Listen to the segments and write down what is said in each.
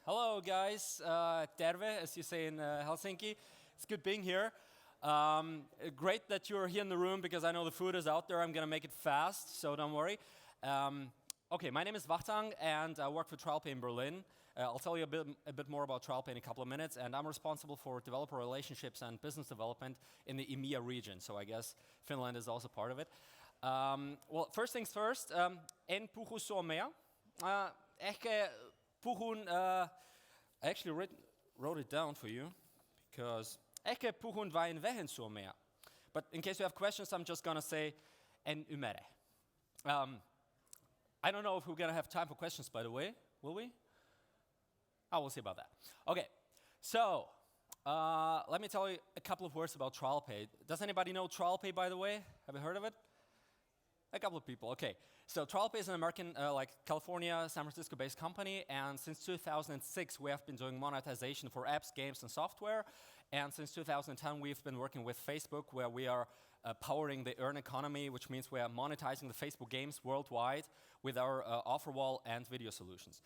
Hello, guys. Terve, as you say in Helsinki. It's good being here. Great that you're here in the room because I know the food is out there. I'm going to make it fast, so don't worry. Okay, my name is Wachtang, and I work for TrailPlay in Berlin. I'll tell you a bit more about TrailPlay in a couple of minutes, and I'm responsible for developer relationships and business development in the EMEA region, so I guess Finland is also part of it. Well, first things first, en puhu suomea. Ehkä puhun, I actually wrote it down for you, because ehkä puhun vain vähän suomea. But in case you have questions, I'm just gonna say, en ymmärrä. I don't know if we're going to have time for questions, by the way. Will we? Oh, we'll see about that. Okay, so let me tell you a couple of words about TrailPlay. Does anybody know TrailPlay, by the way? Have you heard of it? A couple of people, okay. So TrailPlay is an American, like California, San Francisco-based company, and since 2006 we have been doing monetization for apps, games, and software. And since 2010 we've been working with Facebook, where we are powering the earn economy, which means we are monetizing the Facebook games worldwide with our offer wall and video solutions.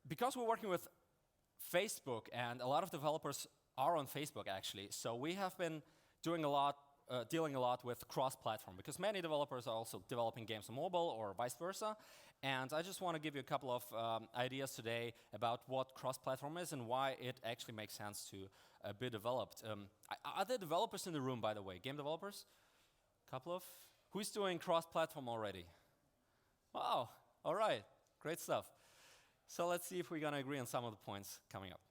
Because we're working with Facebook, and a lot of developers are on Facebook actually, so we have been doing a lot, dealing a lot with cross-platform, because many developers are also developing games on mobile or vice versa. And I just want to give you a couple of ideas today about what cross-platform is and why it actually makes sense to be developed. Are there developers in the room, by the way? Game developers? Couple of? Who's doing cross-platform already? Wow, all right, great stuff. So let's see if we're gonna agree on some of the points coming up.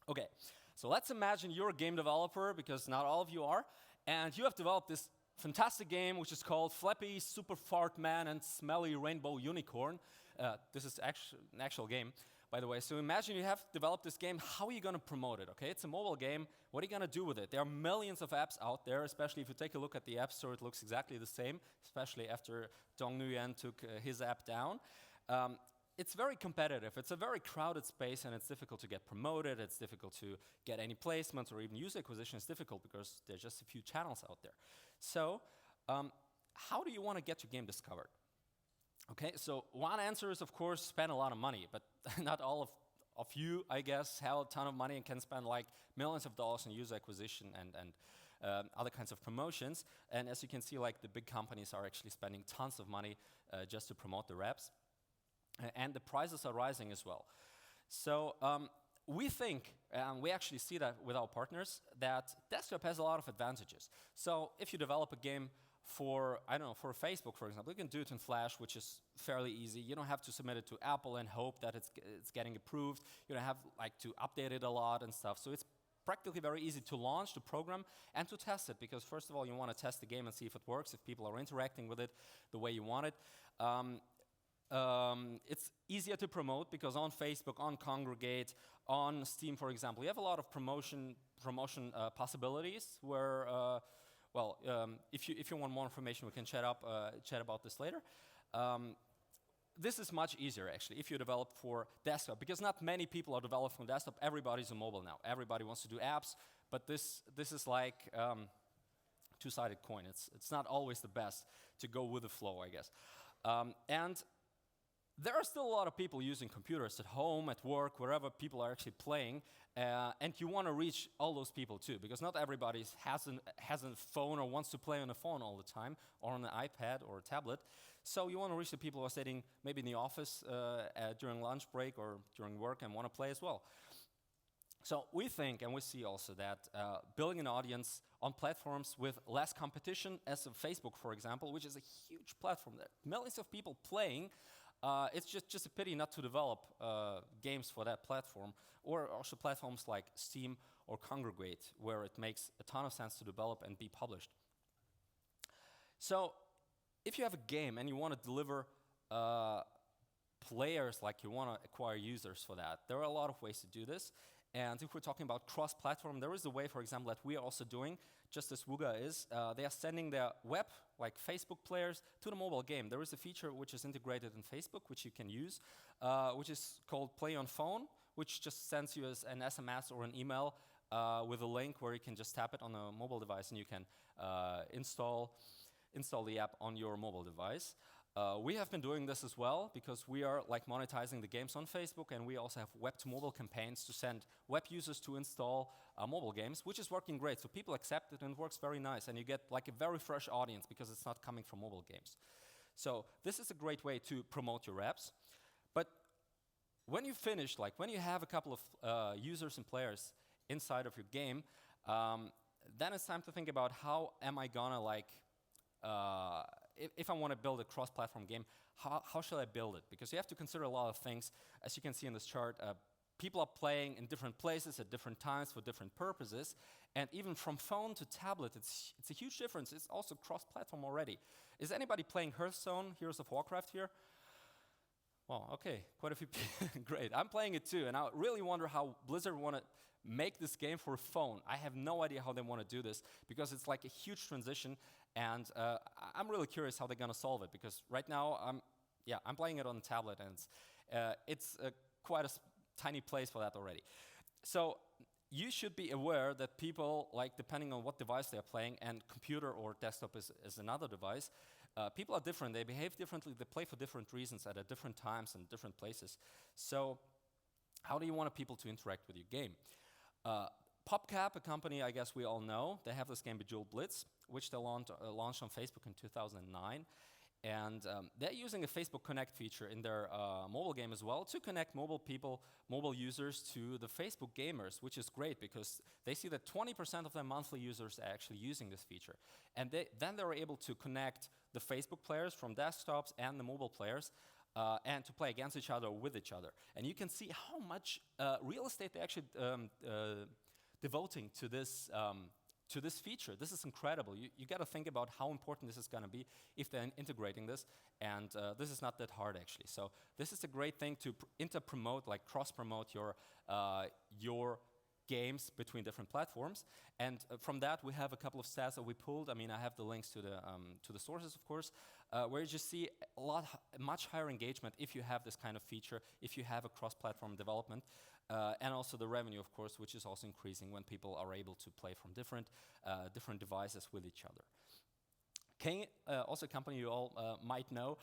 Okay, so let's imagine you're a game developer, because not all of you are, and you have developed this fantastic game which is called Flappy Super Fart Man and Smelly Rainbow Unicorn. This is an actual game, by the way. So imagine you have developed this game. How are you going to promote it? Okay, it's a mobile game. What are you going to do with it? There are millions of apps out there, especially if you take a look at the App Store. It looks exactly the same, especially after Dong Nguyen took his app down. It's very competitive. It's a very crowded space, and it's difficult to get promoted. It's difficult to get any placements, or even user acquisition is difficult because there's just a few channels out there. So, how do you want to get your game discovered? Okay, so one answer is, of course, spend a lot of money, but not all of you, I guess, have a ton of money and can spend like millions of dollars on user acquisition and other kinds of promotions. And as you can see, like the big companies are actually spending tons of money just to promote their apps. And the prices are rising as well. So we think, and we actually see that with our partners, that desktop has a lot of advantages. So if you develop a game for, I don't know, for Facebook, for example, you can do it in Flash, which is fairly easy. You don't have to submit it to Apple and hope that it's getting approved. You don't have like to update it a lot and stuff. So it's practically very easy to launch, to program, and to test it, because first of all, you want to test the game and see if it works, if people are interacting with it the way you want it. It's easier to promote because on Facebook, on Congregate, on Steam, for example, you have a lot of promotion possibilities where, if you want more information, we can chat about this later. This is much easier, actually, if you develop for desktop, because not many people are developing for desktop. Everybody's on mobile now. Everybody wants to do apps, but this is like two-sided coin. It's not always the best to go with the flow, I guess. And there are still a lot of people using computers at home, at work, wherever people are actually playing, and you want to reach all those people too, because not everybody has a phone or wants to play on a phone all the time, or on an iPad or a tablet. So you want to reach the people who are sitting maybe in the office during lunch break or during work and want to play as well. So we think, and we see also, that building an audience on platforms with less competition, as of Facebook, for example, which is a huge platform, there are millions of people playing. It's just a pity not to develop games for that platform, or also platforms like Steam or Congregate, where it makes a ton of sense to develop and be published. So, if you have a game and you want to deliver players, like you want to acquire users for that, there are a lot of ways to do this. And if we're talking about cross-platform, there is a way, for example, that we are also doing, just as Wuga is. They are sending their web, like Facebook players, to the mobile game. There is a feature which is integrated in Facebook, which you can use, which is called Play on Phone, which just sends you an SMS or an email with a link where you can just tap it on a mobile device and you can install the app on your mobile device. We have been doing this as well because we are like monetizing the games on Facebook, and we also have web to mobile campaigns to send web users to install mobile games, which is working great. So people accept it and it works very nice, and you get like a very fresh audience because it's not coming from mobile games. So this is a great way to promote your apps. But when you finish, like when you have a couple of users and players inside of your game, then it's time to think about how am I gonna like if I want to build a cross-platform game, how should I build it? Because you have to consider a lot of things. As you can see in this chart, people are playing in different places at different times for different purposes. And even from phone to tablet, it's a huge difference. It's also cross-platform already. Is anybody playing Hearthstone, Heroes of Warcraft here? Well, okay, quite a few people. Great, I'm playing it too, and I really wonder how Blizzard want to make this game for a phone. I have no idea how they want to do this, because it's like a huge transition, and I'm really curious how they're going to solve it, because right now, I'm playing it on the tablet, and it's quite a tiny place for that already. So you should be aware that people, like depending on what device they're playing, and computer or desktop is another device, people are different, they behave differently, they play for different reasons at different times and different places. So how do you want people to interact with your game? PopCap, a company I guess we all know, they have this game Bejeweled Blitz, which they launched on Facebook in 2009. And they're using a Facebook Connect feature in their mobile game as well to connect mobile users to the Facebook gamers, which is great because they see that 20% of their monthly users are actually using this feature. And then they're able to connect the Facebook players from desktops and the mobile players and to play against each other or with each other. And you can see how much real estate they're actually devoting to this feature. This is incredible. You got to think about how important this is going to be if they're integrating this, and this is not that hard actually. So this is a great thing to inter-promote, like cross-promote your games between different platforms. And from that, we have a couple of stats that we pulled. I mean, I have the links to the sources, of course, where you just see much higher engagement if you have this kind of feature, if you have a cross-platform development. And also the revenue, of course, which is also increasing when people are able to play from different devices with each other. King, also a company you all might know,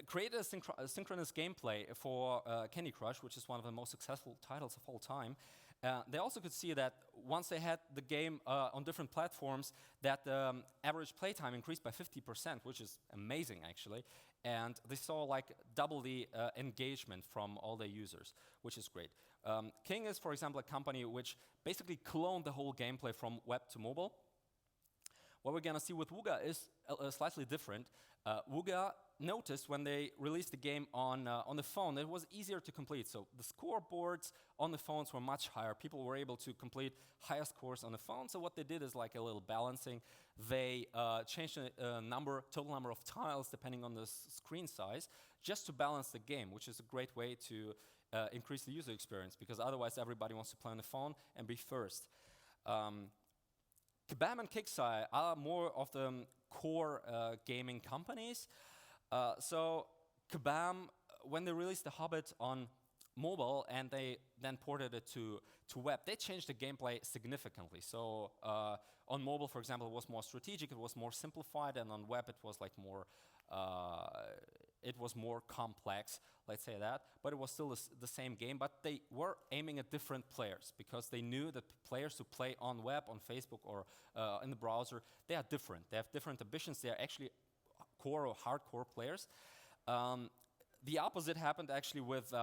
created a synchronous gameplay for Candy Crush, which is one of the most successful titles of all time. They also could see that once they had the game on different platforms, that the average playtime increased by 50%, which is amazing actually. And they saw like double the engagement from all their users, which is great. King is, for example, a company which basically cloned the whole gameplay from web to mobile. What we're going to see with Wooga is slightly different. Wooga noticed when they released the game on the phone that it was easier to complete. So the scoreboards on the phones were much higher. People were able to complete higher scores on the phone. So what they did is like a little balancing. They changed the total number of tiles depending on the screen size, just to balance the game, which is a great way to increase the user experience, because otherwise everybody wants to play on the phone and be first. Kabam and Kixeye are more of the core gaming companies. So Kabam, when they released The Hobbit on mobile and they then ported it to web, they changed the gameplay significantly. So on mobile, for example, it was more strategic, it was more simplified, and on web it was like more complex, let's say that, but it was still the same game, but they were aiming at different players because they knew that players who play on web, on Facebook, or in the browser, they are different. They have different ambitions. They are actually core or hardcore players. The opposite happened actually with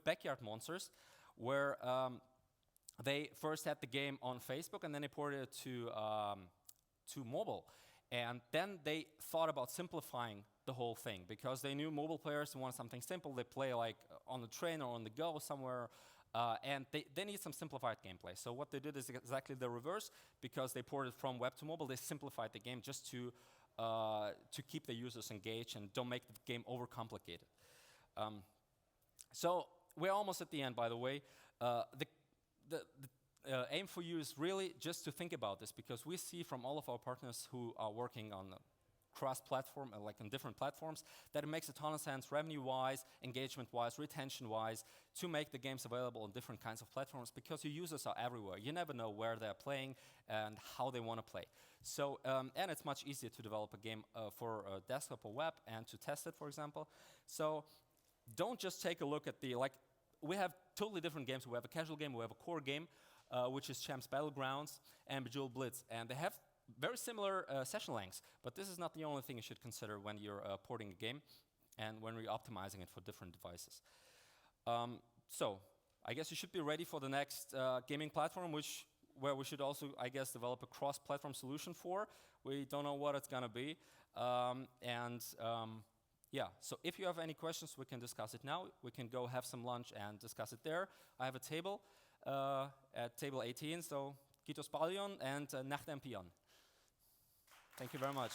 Backyard Monsters, where they first had the game on Facebook and then they ported it to mobile. And then they thought about simplifying the whole thing because they knew mobile players want something simple. They play like on the train or on the go somewhere, and they need some simplified gameplay. So what they did is exactly the reverse. Because they ported from web to mobile, they simplified the game just to keep the users engaged and don't make the game overcomplicated. So we're almost at the end, by the way. The aim for you is really just to think about this, because we see from all of our partners who are working on cross-platform, like on different platforms, that it makes a ton of sense revenue-wise, engagement-wise, retention-wise, to make the games available on different kinds of platforms, because your users are everywhere. You never know where they're playing and how they want to play. So, and it's much easier to develop a game for desktop or web and to test it, for example. So don't just take a look at the, like, we have totally different games. We have a casual game, we have a core game, which is Champs Battlegrounds and Bejeweled Blitz. And they have very similar session lengths, but this is not the only thing you should consider when you're porting a game and when we're optimizing it for different devices. So I guess you should be ready for the next gaming platform, where we should also, I guess, develop a cross-platform solution for. We don't know what it's going to be. Yeah, so if you have any questions, we can discuss it now. We can go have some lunch and discuss it there. I have a table at table 18, so Kitos Palion and Nacht Empion. Thank you very much.